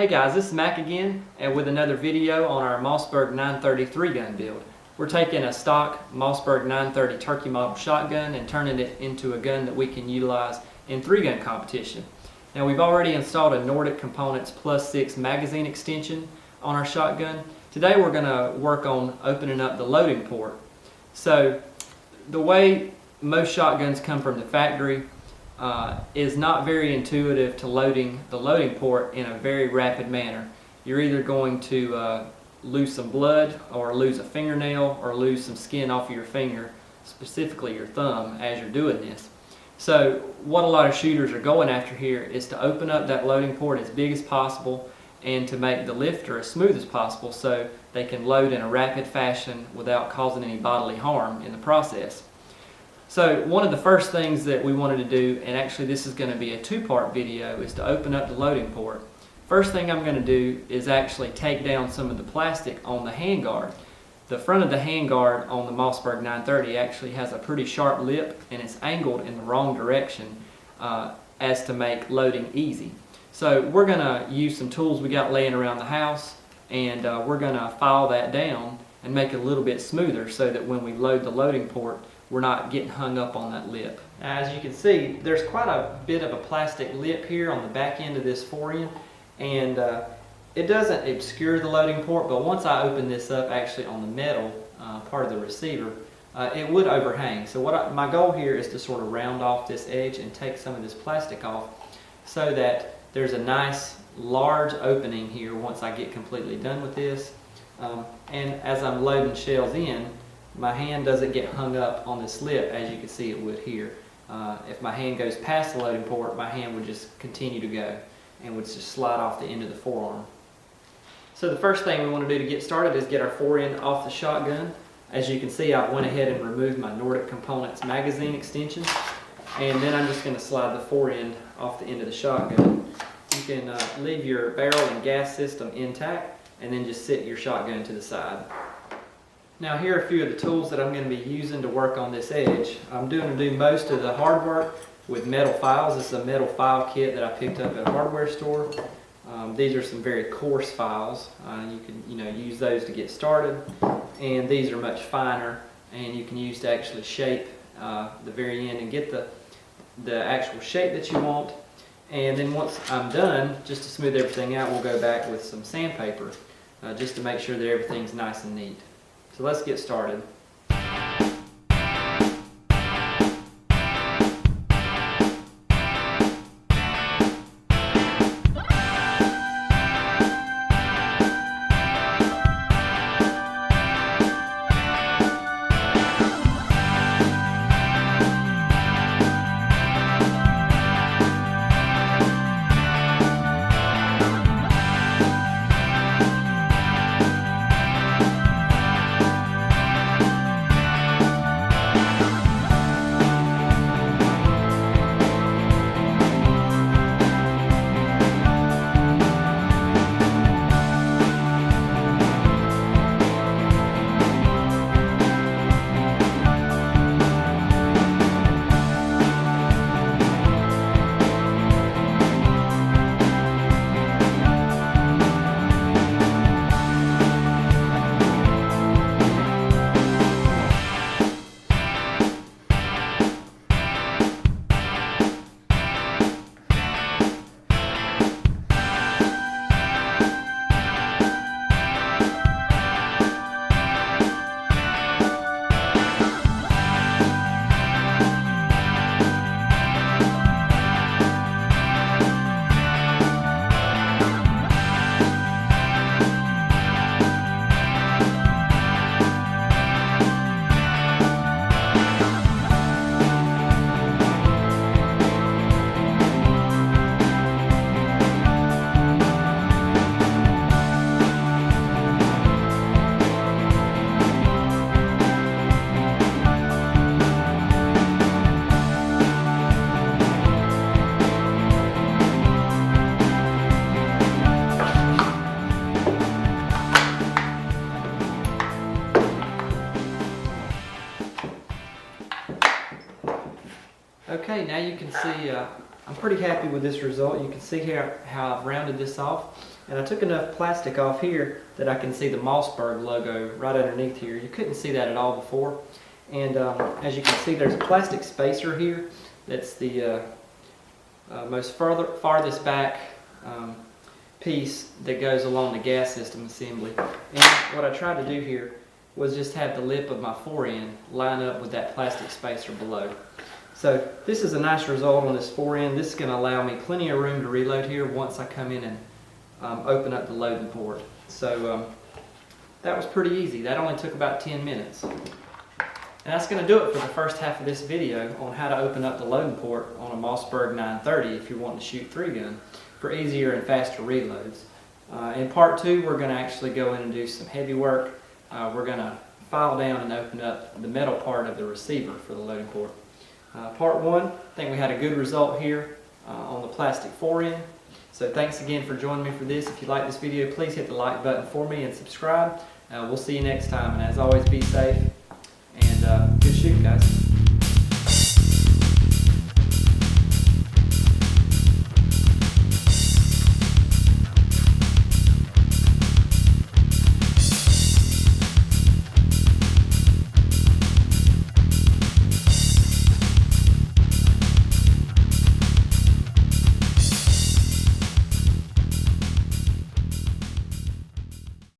Hey guys, this is Mac again, and with another video on our Mossberg 930 3-gun build. We're taking a stock Mossberg 930 turkey model shotgun and turning it into a gun that we can utilize in 3-gun competition. Now we've already installed a Nordic Components +6 magazine extension on our shotgun. Today we're going to work on opening up the loading port. So the way most shotguns come from the factory is not very intuitive to loading the loading port in a very rapid manner. You're either going to lose some blood or lose a fingernail or lose some skin off of your finger, specifically your thumb, as you're doing this. So what a lot of shooters are going after here is to open up that loading port as big as possible and to make the lifter as smooth as possible so they can load in a rapid fashion without causing any bodily harm in the process. So one of the first things that we wanted to do, and actually this is going to be a two-part video, is to open up the loading port. First thing I'm going to do is actually take down some of the plastic on the handguard. The front of the handguard on the Mossberg 930 actually has a pretty sharp lip and it's angled in the wrong direction as to make loading easy. So we're going to use some tools we got laying around the house, and we're going to file that down and make it a little bit smoother so that when we load the loading port we're not getting hung up on that lip. Now, as you can see, there's quite a bit of a plastic lip here on the back end of this forend, and it doesn't obscure the loading port, but once I open this up actually on the metal part of the receiver, it would overhang. So my goal here is to sort of round off this edge and take some of this plastic off so that there's a nice large opening here once I get completely done with this. And as I'm loading shells in, my hand doesn't get hung up on this lip as you can see it would here. If my hand goes past the loading port, my hand would just continue to go and would just slide off the end of the forearm. So the first thing we want to do to get started is get our forend off the shotgun. As you can see, I went ahead and removed my Nordic Components magazine extension, and then I'm just going to slide the forend off the end of the shotgun. You can leave your barrel and gas system intact and then just sit your shotgun to the side. Now here are a few of the tools that I'm going to be using to work on this edge. I'm going to do most of the hard work with metal files. This is a metal file kit that I picked up at a hardware store. These are some very coarse files. You can use those to get started, and these are much finer and you can use to actually shape the very end and get the actual shape that you want. And then once I'm done, just to smooth everything out, we'll go back with some sandpaper just to make sure that everything's nice and neat. So let's get started. Okay, now you can see I'm pretty happy with this result. You can see here how I've rounded this off. And I took enough plastic off here that I can see the Mossberg logo right underneath here. You couldn't see that at all before. And as you can see, there's a plastic spacer here. That's the farthest back piece that goes along the gas system assembly. And what I tried to do here was just have the lip of my forend line up with that plastic spacer below. So this is a nice result on this forend. This is going to allow me plenty of room to reload here once I come in and open up the loading port. So that was pretty easy. That only took about 10 minutes. And that's going to do it for the first half of this video on how to open up the loading port on a Mossberg 930 if you're wanting to shoot 3-gun for easier and faster reloads. In part 2, we're going to actually go in and do some heavy work. We're going to file down and open up the metal part of the receiver for the loading port. Part 1, I think we had a good result here on the plastic forend. So thanks again for joining me for this. If you like this video, please hit the like button for me and subscribe. We'll see you next time. And as always, be safe and good shooting, guys.